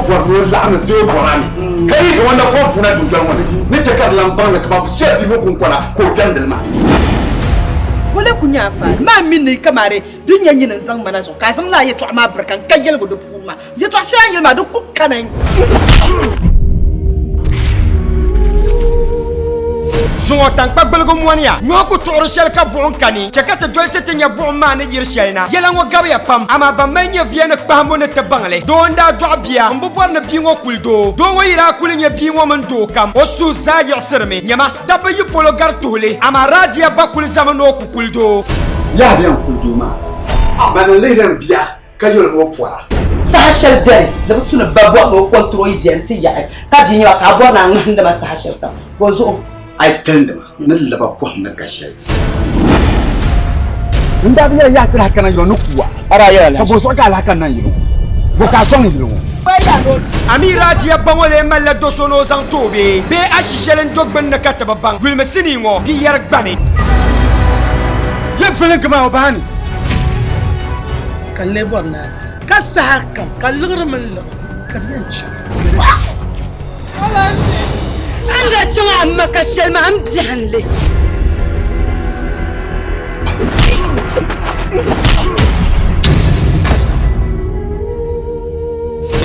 borno la'ana te borani kai zo wanda ko funa dugan wani ne ta kar lamban da kaba sai di ko kona ko tandalma wala kunya fa ma min ne kamare dunya yin zan mana so ka san la ya to ma barkan kan yel go do fuma ya to shan yel ma do ku kanan Zongo tankpa belgo moania nyoko toro shel ka bon kani chakata jolse tenya bon mane yir shelna yelango gabe ya pam ama ba menye viene kpambo ne te bangle donda do bia mbo borna bingo kuldo do wo ira kulinya bingo man do kam o su za yir sirme nyama dabba yi polo gartule ama radia bakul zamano ku kuldo ya biyan kuldo ma bana leiran biya kayol mo poa sahashel jere da butuna babwa mo control agent ya ka jinya ka bo na nganda ma sahashel ta gozo ai tandama nan laba ko na gashe inda biya ya tira kana yiro nukuwa ara ya la so ka la kana yiro vocation yiro amira dia bangole malla dosono zang tobe be ashishelen dogben na kataba bang wilme siningo di yar gbani ye felen kama obani kalle bonna kasa hakam kallir min lo kadiyan cha anga chunga maka shelma am bihanle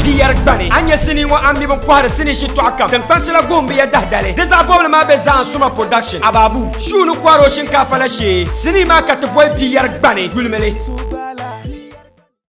diyar gbani anya sini wa ambi ban kwara sini shi to akam dan pansila gombe ya dahdale deza bobla ma be zan suma production ababu shunu kwaro shinkafa la shi sini ma ka to boy diyar gbani gulmele